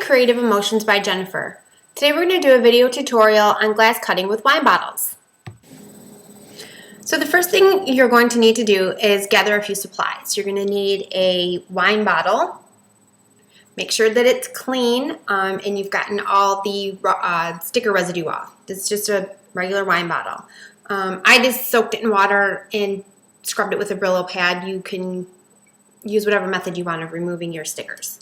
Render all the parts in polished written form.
Creative Emotions by Jennifer. Today we're going to do a video tutorial on glass cutting with wine bottles. So the first thing you're going to need to do is gather a few supplies. You're going to need a wine bottle. Make sure that it's clean and you've gotten all the sticker residue off. This is just a regular wine bottle. I just soaked it in water and scrubbed it with a Brillo pad. You can use whatever method you want of removing your stickers.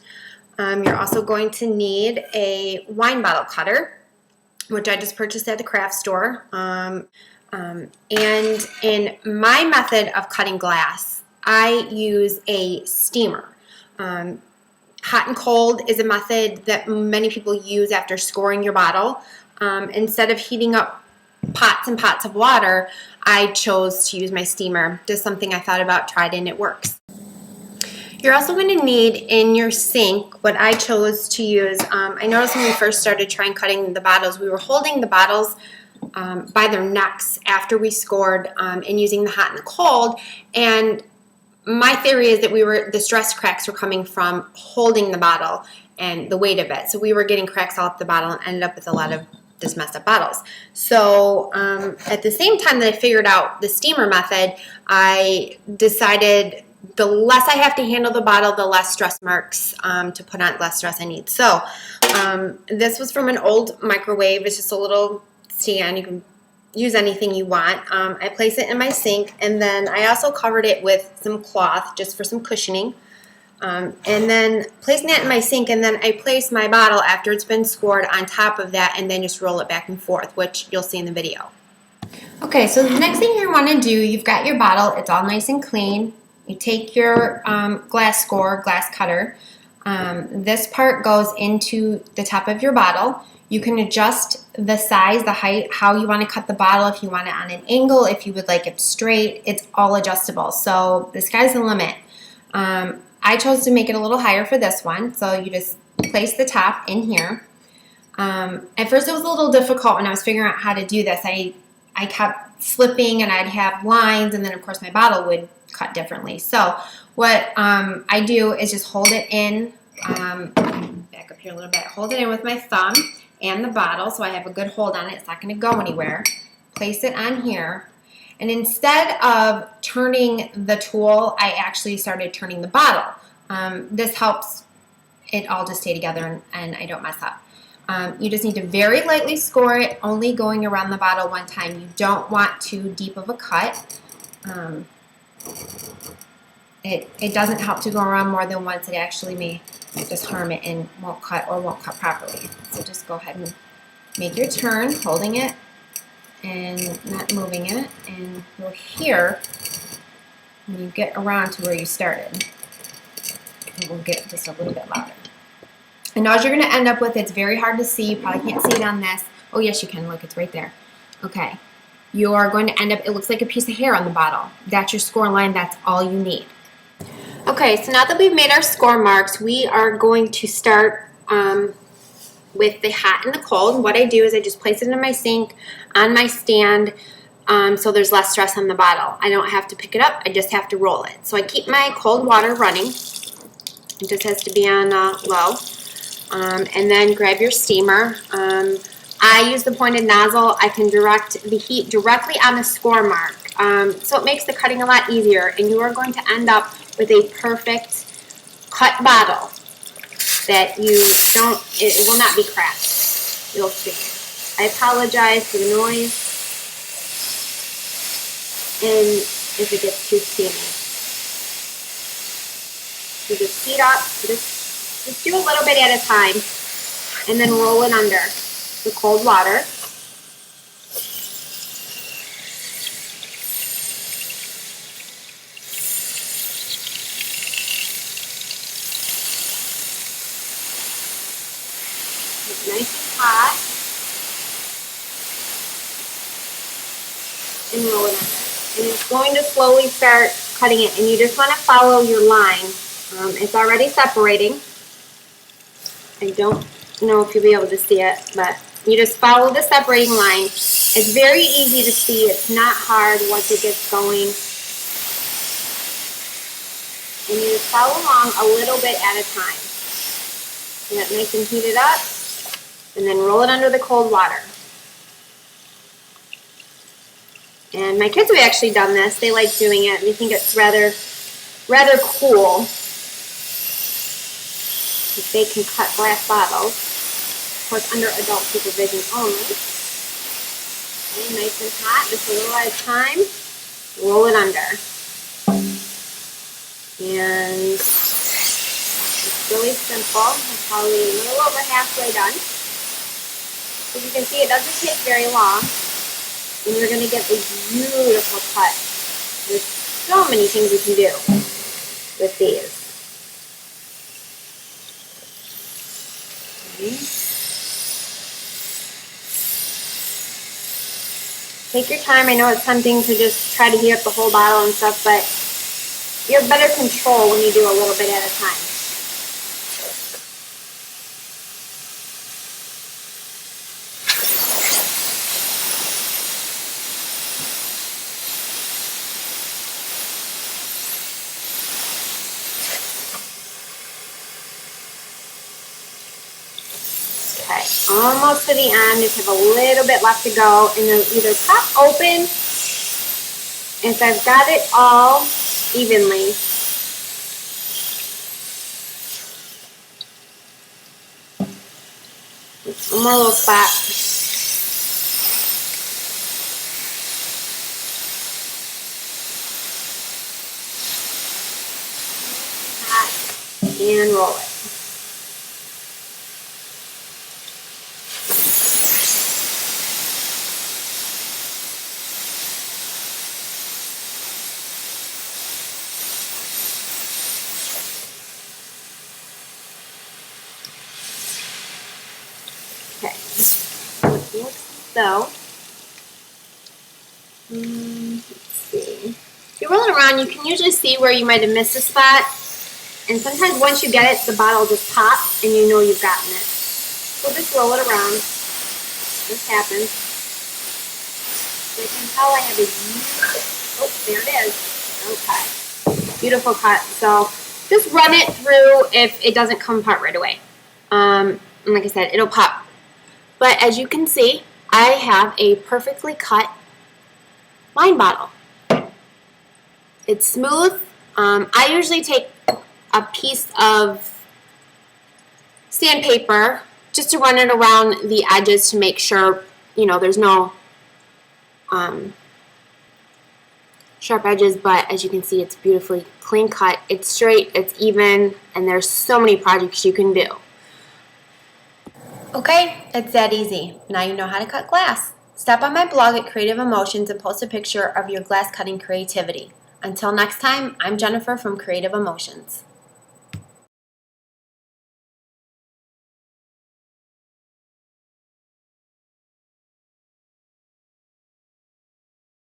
You're also going to need a wine bottle cutter, which I just purchased at the craft store. And in my method of cutting glass, I use a steamer. Hot and cold is a method that many people use after scoring your bottle. Instead of heating up pots and pots of water, I chose to use my steamer. Just something I thought about, tried, and it works. You're also going to need in your sink what I chose to use. I noticed when we first started trying cutting the bottles, we were holding the bottles by their necks after we scored and using the hot and the cold. And my theory is that the stress cracks were coming from holding the bottle and the weight of it. So we were getting cracks all up the bottle and ended up with a lot of just messed up bottles. So at the same time that I figured out the steamer method, I decided the less I have to handle the bottle, the less stress marks to put on, less stress I need. So this was from an old microwave. It's just a little stand. You can use anything you want. I place it in my sink, and then I also covered it with some cloth just for some cushioning. And then placing that in my sink, and then I place my bottle after it's been scored on top of that, and then just roll it back and forth, which you'll see in the video. Okay, so the next thing you want to do, you've got your bottle. It's all nice and clean. You take your glass cutter. This part goes into the top of your bottle. You can adjust the size, the height, how you want to cut the bottle, if you want it on an angle, if you would like it straight. It's all adjustable. So the sky's the limit. I chose to make it a little higher for this one. So you just place the top in here. At first it was a little difficult when I was figuring out how to do this. I kept slipping and I'd have lines, and then of course my bottle would cut differently. So what I do is just hold it in, back up here a little bit, hold it in with my thumb and the bottle so I have a good hold on it. It's not going to go anywhere. Place it on here. And instead of turning the tool, I actually started turning the bottle. This helps it all just stay together and I don't mess up. You just need to very lightly score it, only going around the bottle one time. You don't want too deep of a cut. It doesn't help to go around more than once. It actually may just harm it and won't cut properly. So just go ahead and make your turn, holding it and not moving it. And you'll hear when you get around to where you started, it will get just a little bit louder. And all you're going to end up with, it's very hard to see. You probably can't see it on this. Oh, yes, you can. Look, it's right there. Okay. You are going to end up, it looks like a piece of hair on the bottle. That's your score line. That's all you need. Okay, so now that we've made our score marks, we are going to start with the hot and the cold. What I do is I just place it in my sink on my stand so there's less stress on the bottle. I don't have to pick it up. I just have to roll it. So I keep my cold water running. It just has to be on low. And then grab your steamer. I use the pointed nozzle. I can direct the heat directly on the score mark. So it makes the cutting a lot easier, and you are going to end up with a perfect cut bottle that it will not be cracked. You'll see. I apologize for the noise and if it gets too steamy. So just heat up, just do a little bit at a time, and then roll it under the cold water. It's nice and hot, and roll it under. And it's going to slowly start cutting it, and you just want to follow your line. It's already separating. I don't know if you'll be able to see it, but you just follow the separating line. It's very easy to see. It's not hard once it gets going. And you follow along a little bit at a time. Get it nice and heated up, and then roll it under the cold water. And my kids have actually done this. They like doing it. They think it's rather cool. If they can cut glass bottles, of course under adult supervision only. Okay, nice and hot, just a little at a time. Roll it under. And it's really simple. I'm probably a little over halfway done. As you can see, it doesn't take very long. And you're going to get a beautiful cut. There's so many things you can do with these. Okay. Take your time. I know it's tempting to just try to heat up the whole bottle and stuff, but you have better control when you do a little bit at a time. Okay, almost to the end. Just have a little bit left to go, and they'll either pop open if I've got it all evenly. One more little spot. And roll it. Okay, so let's see. If you roll it around, you can usually see where you might have missed a spot. And sometimes once you get it, the bottle will just pop and you know you've gotten it. So just roll it around. This happens. So you can tell I have a oh, there it is. Okay. Beautiful cut. So just run it through if it doesn't come apart right away. And like I said, it'll pop. But as you can see, I have a perfectly cut wine bottle. It's smooth. I usually take a piece of sandpaper just to run it around the edges to make sure, you know, there's no sharp edges, but as you can see, it's beautifully clean cut. It's straight, it's even, and there's so many projects you can do. Okay, it's that easy. Now you know how to cut glass. Stop on my blog at Creative Emotions and post a picture of your glass cutting creativity. Until next time, I'm Jennifer from Creative Emotions.